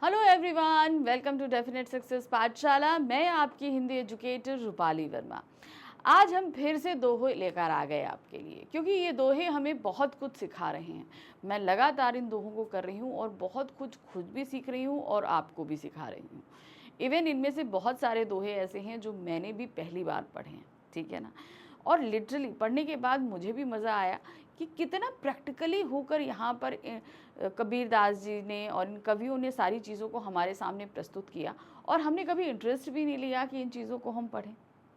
Hello everyone, welcome to definite success पाठशाला। मैं आपकी हिंदी एजुकेटर रूपाली वर्मा। आज हम फिर से दोहे लेकर आ गए आपके लिए, क्योंकि ये दोहे हमें बहुत कुछ सिखा रहे हैं। मैं लगातार इन दोहों को कर रही हूँ और बहुत कुछ खुद भी सीख रही हूँ और आपको भी सिखा रही हूँ। इवन इनमें से बहुत सारे दोहे ऐसे हैं जो मैंने भी पहली बार पढ़े हैं, ठीक है ना। और लिटरली पढ़ने के बाद मुझे भी मज़ा आया कि कितना प्रैक्टिकली होकर यहाँ पर कबीरदास जी ने और इन कवियों ने सारी चीज़ों को हमारे सामने प्रस्तुत किया, और हमने कभी इंटरेस्ट भी नहीं लिया कि इन चीज़ों को हम पढ़ें,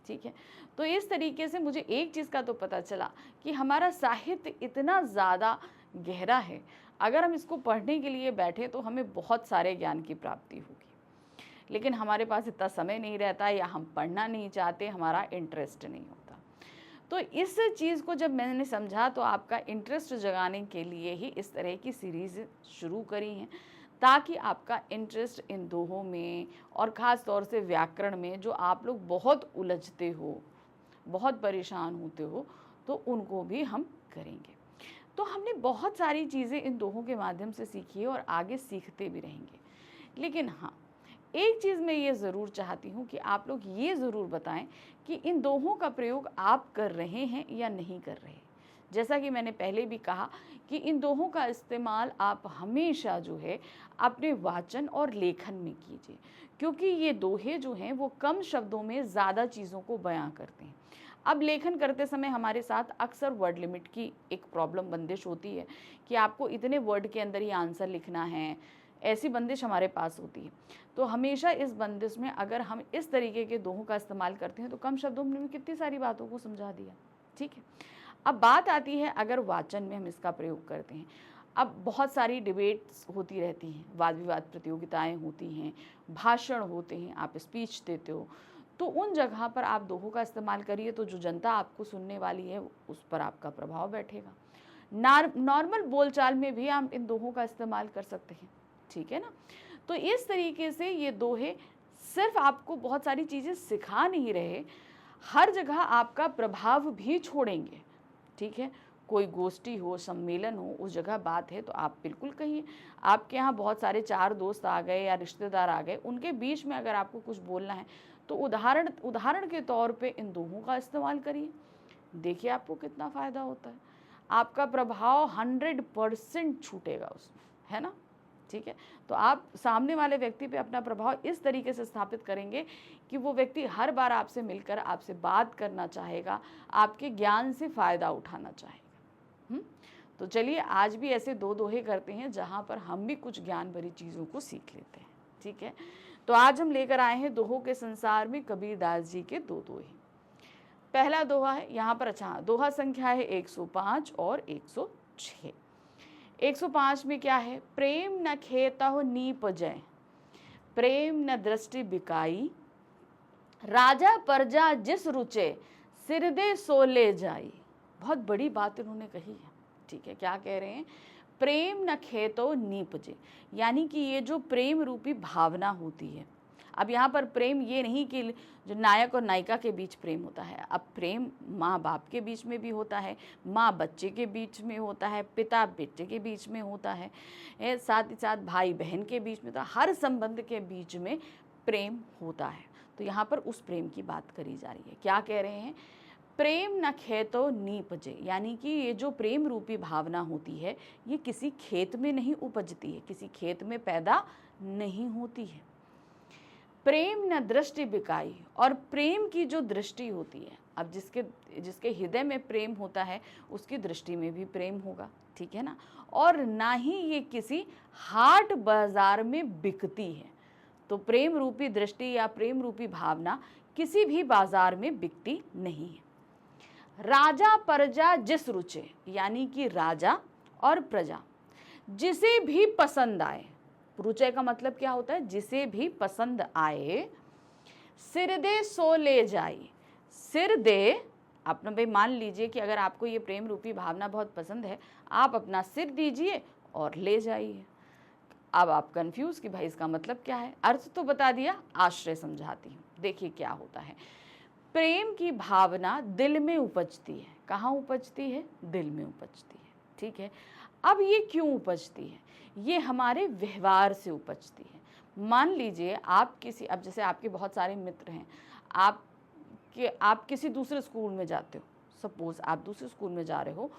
ठीक है। तो इस तरीके से मुझे एक चीज़ का तो पता चला कि हमारा साहित्य इतना ज़्यादा गहरा है, अगर हम इसको पढ़ने के लिए बैठे तो हमें बहुत सारे ज्ञान की प्राप्ति होगी। लेकिन हमारे पास इतना समय नहीं रहता, या हम पढ़ना नहीं चाहते, हमारा इंटरेस्ट नहीं होता। तो इस चीज़ को जब मैंने समझा तो आपका इंटरेस्ट जगाने के लिए ही इस तरह की सीरीज़ शुरू करी हैं, ताकि आपका इंटरेस्ट इन दोहों में और ख़ास तौर से व्याकरण में, जो आप लोग बहुत उलझते हो, बहुत परेशान होते हो, तो उनको भी हम करेंगे। तो हमने बहुत सारी चीज़ें इन दोहों के माध्यम से सीखी है और आगे सीखते भी रहेंगे। लेकिन हाँ, एक चीज़ मैं ये ज़रूर चाहती हूँ कि आप लोग ये ज़रूर बताएं कि इन दोहों का प्रयोग आप कर रहे हैं या नहीं कर रहे। जैसा कि मैंने पहले भी कहा कि इन दोहों का इस्तेमाल आप हमेशा जो है अपने वाचन और लेखन में कीजिए, क्योंकि ये दोहे जो हैं वो कम शब्दों में ज़्यादा चीज़ों को बयां करते हैं। अब लेखन करते समय हमारे साथ अक्सर वर्ड लिमिट की एक प्रॉब्लम बंदिश होती है कि आपको इतने वर्ड के अंदर ही आंसर लिखना है, ऐसी बंदिश हमारे पास होती है। तो हमेशा इस बंदिश में अगर हम इस तरीके के दोहों का इस्तेमाल करते हैं तो कम शब्दों में कितनी सारी बातों को समझा दिया, ठीक है। अब बात आती है अगर वाचन में हम इसका प्रयोग करते हैं। अब बहुत सारी डिबेट्स होती रहती हैं, वाद विवाद प्रतियोगिताएं होती हैं, भाषण होते हैं, आप स्पीच देते हो, तो उन जगह पर आप दोहों का इस्तेमाल करिए, तो जो जनता आपको सुनने वाली है उस पर आपका प्रभाव बैठेगा। नॉर्मल बोलचाल में भी आप इन दोहों का इस्तेमाल कर सकते हैं, ठीक है ना। तो इस तरीके से ये दोहे सिर्फ आपको बहुत सारी चीज़ें सिखा नहीं रहे, हर जगह आपका प्रभाव भी छोड़ेंगे, ठीक है। कोई गोष्ठी हो, सम्मेलन हो, उस जगह बात है तो आप बिल्कुल कहिए। आपके यहाँ बहुत सारे चार दोस्त आ गए या रिश्तेदार आ गए, उनके बीच में अगर आपको कुछ बोलना है तो उदाहरण के तौर पे इन दोहों का इस्तेमाल करिए। देखिए आपको कितना फ़ायदा होता है, आपका प्रभाव 100% छूटेगा उसमें, है ना, ठीक है। तो आप सामने वाले व्यक्ति पे अपना प्रभाव इस तरीके से स्थापित करेंगे कि वो व्यक्ति हर बार आपसे मिलकर आपसे बात करना चाहेगा, आपके ज्ञान से फ़ायदा उठाना चाहेगा। तो चलिए आज भी ऐसे दो दोहे करते हैं जहाँ पर हम भी कुछ ज्ञान भरी चीज़ों को सीख लेते हैं, ठीक है। तो आज हम लेकर आए हैं दोहों के संसार में कबीरदास जी के दो दोहे। पहला दोहा है यहाँ पर, अच्छा दोहा संख्या है 105 और 106। 105 में क्या है, प्रेम न खेतहु नीप जय, प्रेम न दृष्टि बिकाई, राजा प्रजा जिस रुचे, सिर दे सो ले जाई। बहुत बड़ी बात इन्होंने कही है, ठीक है। क्या कह रहे हैं, प्रेम न खेतो नीप जे, यानी कि ये जो प्रेम रूपी भावना होती है। अब यहाँ पर प्रेम ये नहीं कि जो नायक और नायिका के बीच प्रेम होता है, अब प्रेम माँ बाप के बीच में भी होता है, माँ बच्चे के बीच में होता है, पिता बेटे के बीच में होता है, साथ ही साथ भाई बहन के बीच में, तो हर संबंध के बीच में प्रेम होता है। तो यहाँ पर उस प्रेम की बात करी जा रही है। क्या कह रहे हैं, प्रेम न खेतो नीपजे, यानी कि ये जो प्रेम रूपी भावना होती है ये किसी खेत में नहीं उपजती है, किसी खेत में पैदा नहीं होती है। प्रेम न दृष्टि बिकाई, और प्रेम की जो दृष्टि होती है, अब जिसके हृदय में प्रेम होता है उसकी दृष्टि में भी प्रेम होगा, ठीक है ना। और ना ही ये किसी हाट बाजार में बिकती है। तो प्रेम रूपी दृष्टि या प्रेम रूपी भावना किसी भी बाजार में बिकती नहीं है। राजा प्रजा जिस रुचे, यानी कि राजा और प्रजा जिसे भी पसंद आए, रुचय का मतलब क्या होता है, जिसे भी पसंद आए, सिर दे सो ले जाए। सिर दे, अपना भाई मान लीजिए कि अगर आपको ये प्रेम रूपी भावना बहुत पसंद है, आप अपना सिर दीजिए और ले जाइए। अब आप कंफ्यूज कि भाई इसका मतलब क्या है, अर्थ तो बता दिया, आश्रय समझाती हूँ। देखिए क्या होता है, प्रेम की भावना दिल में उपजती है। कहाँ उपजती है, दिल में उपजती है, ठीक है। अब ये क्यों उपजती है, ये हमारे व्यवहार से उपजती है। मान लीजिए आप किसी, अब जैसे आपके बहुत सारे मित्र हैं, आप किसी दूसरे स्कूल में जाते हो, सपोज आप दूसरे स्कूल में जा रहे हो,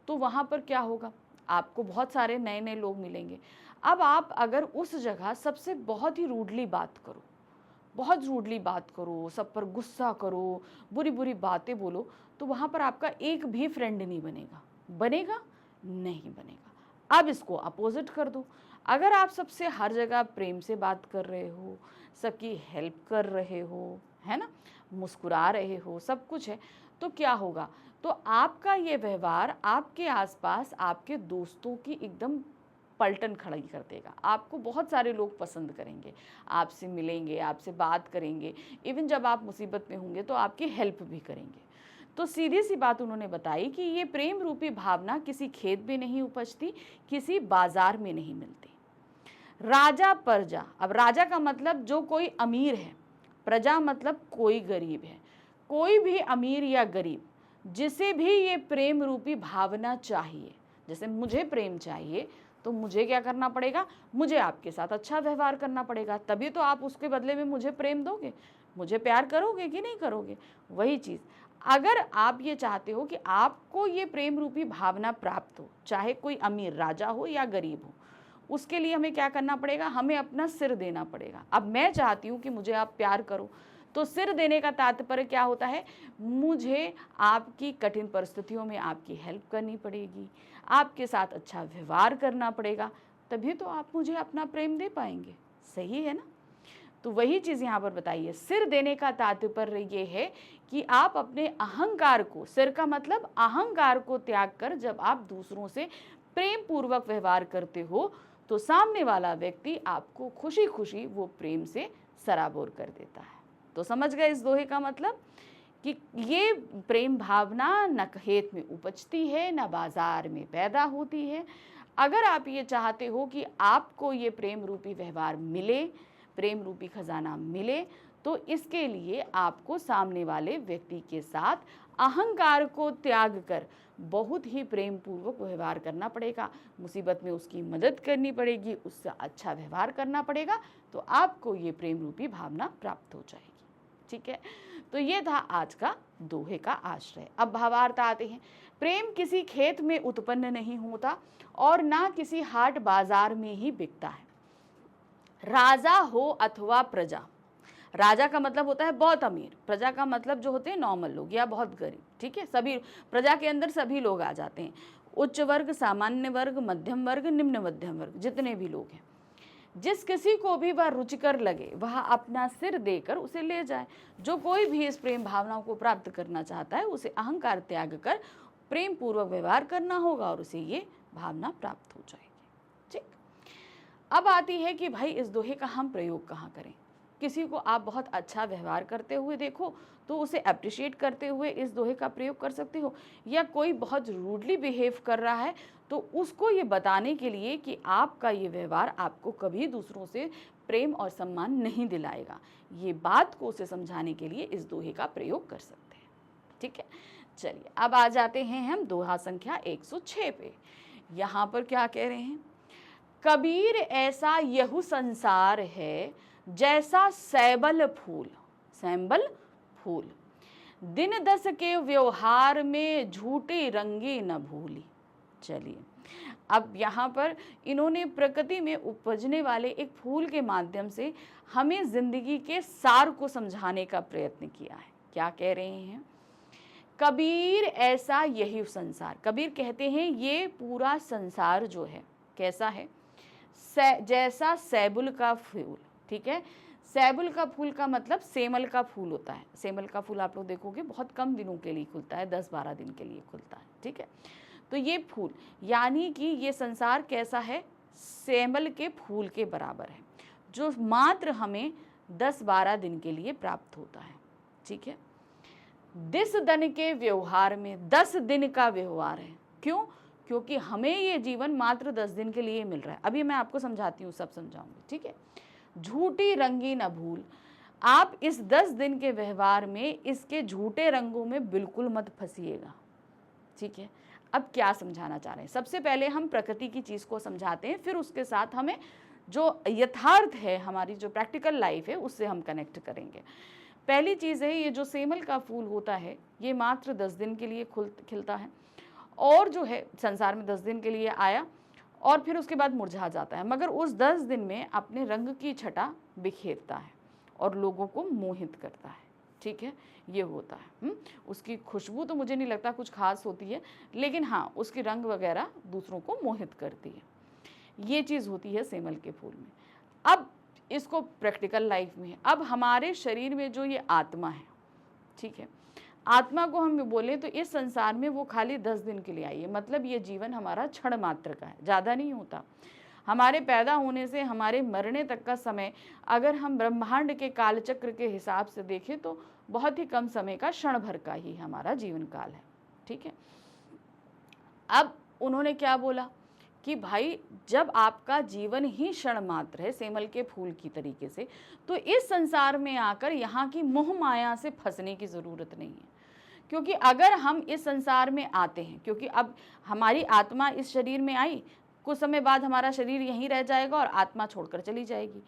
तो वहाँ पर क्या होगा, आपको बहुत सारे नए नए लोग मिलेंगे। अब आप अगर उस जगह सबसे बहुत ही रूडली बात करो, बहुत रूडली बात करो, सब पर गुस्सा करो, बुरी बुरी बातें बोलो, तो वहाँ पर आपका एक भी फ्रेंड नहीं बनेगा। बनेगा? नहीं बनेगा। अब इसको अपोजिट कर दो। अगर आप सबसे हर जगह प्रेम से बात कर रहे हो, सबकी हेल्प कर रहे हो, है ना, मुस्कुरा रहे हो, सब कुछ है, तो क्या होगा, तो आपका ये व्यवहार आपके आसपास आपके दोस्तों की एकदम पलटन खड़ी कर देगा। आपको बहुत सारे लोग पसंद करेंगे, आपसे मिलेंगे, आपसे बात करेंगे, इवन जब आप मुसीबत में होंगे तो आपकी हेल्प भी करेंगे। तो सीधी सी बात उन्होंने बताई कि ये प्रेम रूपी भावना किसी खेत में नहीं उपजती, किसी बाजार में नहीं मिलती। राजा प्रजा, अब राजा का मतलब जो कोई अमीर है, प्रजा मतलब कोई गरीब है। कोई भी अमीर या गरीब, जिसे भी ये प्रेम रूपी भावना चाहिए, जैसे मुझे प्रेम चाहिए, तो मुझे क्या करना पड़ेगा, मुझे आपके साथ अच्छा व्यवहार करना पड़ेगा, तभी तो आप उसके बदले में मुझे प्रेम दोगे, मुझे प्यार करोगे कि नहीं करोगे। वही चीज़, अगर आप ये चाहते हो कि आपको ये प्रेम रूपी भावना प्राप्त हो, चाहे कोई अमीर राजा हो या गरीब हो, उसके लिए हमें क्या करना पड़ेगा, हमें अपना सिर देना पड़ेगा। अब मैं चाहती हूँ कि मुझे आप प्यार करो, तो सिर देने का तात्पर्य क्या होता है, मुझे आपकी कठिन परिस्थितियों में आपकी हेल्प करनी पड़ेगी, आपके साथ अच्छा व्यवहार करना पड़ेगा, तभी तो आप मुझे अपना प्रेम दे पाएंगे। सही है ना। तो वही चीज़ यहाँ पर बताइए, सिर देने का तात्पर्य ये है कि आप अपने अहंकार को, सिर का मतलब अहंकार को त्याग कर जब आप दूसरों से प्रेम पूर्वक व्यवहार करते हो, तो सामने वाला व्यक्ति आपको खुशी खुशी वो प्रेम से सराबोर कर देता है। तो समझ गए इस दोहे का मतलब, कि ये प्रेम भावना न खेत में उपजती है, न बाजार में पैदा होती है। अगर आप ये चाहते हो कि आपको ये प्रेम रूपी व्यवहार मिले, प्रेम रूपी खजाना मिले, तो इसके लिए आपको सामने वाले व्यक्ति के साथ अहंकार को त्याग कर बहुत ही प्रेम पूर्वक व्यवहार करना पड़ेगा, मुसीबत में उसकी मदद करनी पड़ेगी, उससे अच्छा व्यवहार करना पड़ेगा, तो आपको ये प्रेम रूपी भावना प्राप्त हो जाएगी। ठीक है, तो ये था आज का दोहे का आश्रय। अब भावार्थ आते हैं। प्रेम किसी खेत में उत्पन्न नहीं होता और ना किसी हाट बाजार में ही बिकता है। राजा हो अथवा प्रजा, राजा का मतलब होता है बहुत अमीर, प्रजा का मतलब जो होते हैं नॉर्मल लोग या बहुत गरीब। ठीक है, सभी प्रजा के अंदर सभी लोग आ जाते हैं, उच्च वर्ग, सामान्य वर्ग, मध्यम वर्ग, निम्न मध्यम वर्ग, जितने भी लोग हैं। जिस किसी को भी वह रुचिकर लगे वह अपना सिर देकर उसे ले जाए। जो कोई भी इस प्रेम भावनाओं को प्राप्त करना चाहता है, उसे अहंकार त्याग कर प्रेम पूर्वक व्यवहार करना होगा और उसे ये भावना प्राप्त हो जाएगी। ठीक, अब आती है कि भाई इस दोहे का हम प्रयोग कहाँ करें। किसी को आप बहुत अच्छा व्यवहार करते हुए देखो तो उसे अप्रिशिएट करते हुए इस दोहे का प्रयोग कर सकते हो, या कोई बहुत रूडली बिहेव कर रहा है तो उसको ये बताने के लिए कि आपका ये व्यवहार आपको कभी दूसरों से प्रेम और सम्मान नहीं दिलाएगा, ये बात को उसे समझाने के लिए इस दोहे का प्रयोग कर सकते हैं। ठीक है, चलिए अब आ जाते हैं हम दोहा संख्या 106 पे। यहाँ पर क्या कह रहे हैं, कबीर ऐसा यहू संसार है जैसा सैबल फूल, सैंबल फूल, दिन 10 के व्यवहार में झूठी रंगी न भूली। चलिए, अब यहाँ पर इन्होंने प्रकृति में उपजने वाले एक फूल के माध्यम से हमें जिंदगी के सार को समझाने का प्रयत्न किया है। क्या कह रहे हैं, कबीर ऐसा यही संसार, कबीर कहते हैं ये पूरा संसार जो है कैसा है, जैसा सैबुल का फूल। ठीक है, सैबुल का फूल का मतलब सेमल का फूल होता है। सेमल का फूल आप लोग देखोगे बहुत कम दिनों के लिए खुलता है, 10-12 दिन के लिए खुलता है। ठीक है, तो ये फूल यानी कि ये संसार कैसा है, सेमल के फूल के बराबर है, जो मात्र हमें 10-12 दिन के लिए प्राप्त होता है। ठीक है, 10 दिन के व्यवहार में 10 दिन का व्यवहार है। क्यों, क्योंकि हमें ये जीवन मात्र 10 दिन के लिए मिल रहा है। अभी मैं आपको समझाती हूँ, सब समझाऊंगी। ठीक है, झूठी रंगी न भूल, आप इस 10 दिन के व्यवहार में इसके झूठे रंगों में बिल्कुल मत फंसिएगा। ठीक है, अब क्या समझाना चाह रहे हैं, सबसे पहले हम प्रकृति की चीज़ को समझाते हैं, फिर उसके साथ हमें जो यथार्थ है, हमारी जो प्रैक्टिकल लाइफ है, उससे हम कनेक्ट करेंगे। पहली चीज़ है, ये जो सेमल का फूल होता है ये मात्र 10 दिन के लिए खिलता है, और जो है संसार में 10 दिन के लिए आया और फिर उसके बाद मुरझा जाता है, मगर उस 10 दिन में अपने रंग की छटा बिखेरता है और लोगों को मोहित करता है। ठीक है, ये होता है। उसकी खुशबू तो मुझे नहीं लगता कुछ खास होती है, लेकिन हाँ उसकी रंग वगैरह दूसरों को मोहित करती है। ये चीज़ होती है सेमल के फूल में। अब इसको प्रैक्टिकल लाइफ में, अब हमारे शरीर में जो ये आत्मा है, ठीक है, आत्मा को हम बोले तो इस संसार में वो खाली 10 दिन के लिए आई है, मतलब ये जीवन हमारा क्षण मात्र का है, ज़्यादा नहीं होता। हमारे पैदा होने से हमारे मरने तक का समय अगर हम ब्रह्मांड के कालचक्र के हिसाब से देखें तो बहुत ही कम समय का, क्षण भर का ही हमारा जीवन काल है। ठीक है, अब उन्होंने क्या बोला कि भाई जब आपका जीवन ही क्षण मात्र है सेमल के फूल की तरीके से, तो इस संसार में आकर यहाँ की मोह माया से फंसने की ज़रूरत नहीं है। क्योंकि अगर हम इस संसार में आते हैं, क्योंकि अब हमारी आत्मा इस शरीर में आई, कुछ समय बाद हमारा शरीर यहीं रह जाएगा और आत्मा छोड़कर चली जाएगी।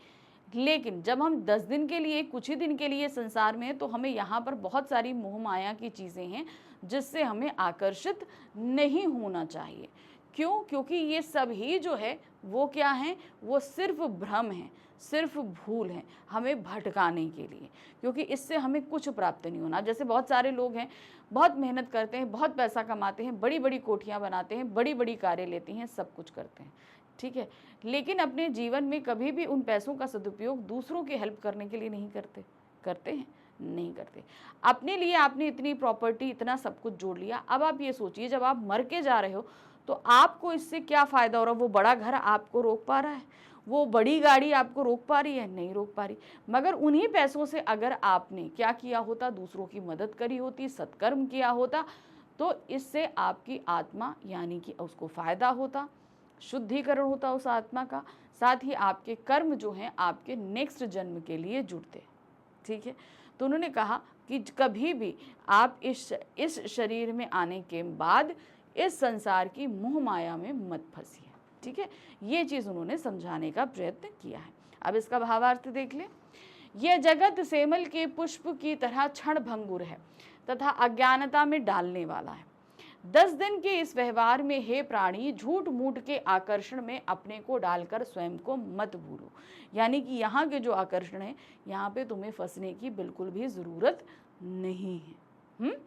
लेकिन जब हम 10 दिन के लिए, कुछ ही दिन के लिए संसार में हैं, तो हमें यहाँ पर बहुत सारी मोह माया की चीज़ें हैं जिससे हमें आकर्षित नहीं होना चाहिए। क्यों? क्योंकि ये सब ही जो है वो क्या है, वो सिर्फ भ्रम है, सिर्फ भूल है हमें भटकाने के लिए, क्योंकि इससे हमें कुछ प्राप्त नहीं होना। जैसे बहुत सारे लोग हैं, बहुत मेहनत करते हैं, बहुत पैसा कमाते हैं, बड़ी बड़ी कोठियाँ बनाते हैं, बड़ी बड़ी कारें लेती हैं, सब कुछ करते हैं, ठीक है, लेकिन अपने जीवन में कभी भी उन पैसों का सदुपयोग दूसरों की हेल्प करने के लिए नहीं करते। करते हैं? नहीं करते। अपने लिए आपने इतनी प्रॉपर्टी, इतना सब कुछ जोड़ लिया, अब आप ये सोचिए जब आप मर के जा रहे हो तो आपको इससे क्या फ़ायदा हो रहा है? वो बड़ा घर आपको रोक पा रहा है, वो बड़ी गाड़ी आपको रोक पा रही है? नहीं रोक पा रही। मगर उन्हीं पैसों से अगर आपने क्या किया होता, दूसरों की मदद करी होती, सत्कर्म किया होता, तो इससे आपकी आत्मा यानी कि उसको फ़ायदा होता, शुद्धिकरण होता उस आत्मा का, साथ ही आपके कर्म जो हैं आपके नेक्स्ट जन्म के लिए जुड़ते। ठीक है, तो उन्होंने कहा कि कभी भी आप इस शरीर में आने के बाद इस संसार की मोह माया में मत फंसिए। ठीक है, ये चीज़ उन्होंने समझाने का प्रयत्न किया है। अब इसका भावार्थ देख लें। यह जगत सेमल के पुष्प की तरह क्षण भंगुर है तथा अज्ञानता में डालने वाला है। 10 दिन के इस व्यवहार में हे प्राणी, झूठ मूठ के आकर्षण में अपने को डालकर स्वयं को मत भूलो। यानी कि यहाँ के जो आकर्षण है, यहाँ पे तुम्हें फंसने की बिल्कुल भी ज़रूरत नहीं है।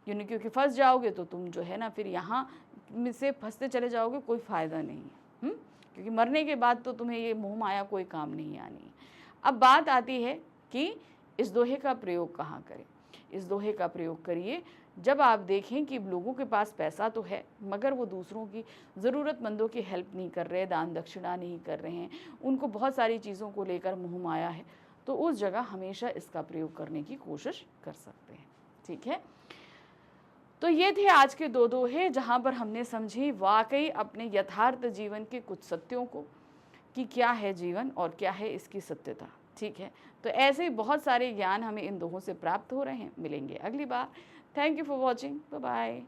क्योंकि फंस जाओगे तो तुम जो है ना फिर यहाँ से फंसते चले जाओगे, कोई फ़ायदा नहीं है। क्योंकि मरने के बाद तो तुम्हें ये मोह माया कोई काम नहीं आनी है। अब बात आती है कि इस दोहे का प्रयोग कहाँ करें। इस दोहे का प्रयोग करिए जब आप देखें कि लोगों के पास पैसा तो है मगर वो दूसरों की, ज़रूरतमंदों की हेल्प नहीं कर रहे, दान दक्षिणा नहीं कर रहे हैं, उनको बहुत सारी चीज़ों को लेकर मोह माया है, तो उस जगह हमेशा इसका प्रयोग करने की कोशिश कर सकते हैं। ठीक है, तो ये थे आज के 2 दोहे, जहाँ पर हमने समझी वाकई अपने यथार्थ जीवन के कुछ सत्यों को कि क्या है जीवन और क्या है इसकी सत्यता। ठीक है, तो ऐसे ही बहुत सारे ज्ञान हमें इन दोहों से प्राप्त हो रहे हैं। मिलेंगे अगली बार। Thank you for watching. Bye bye.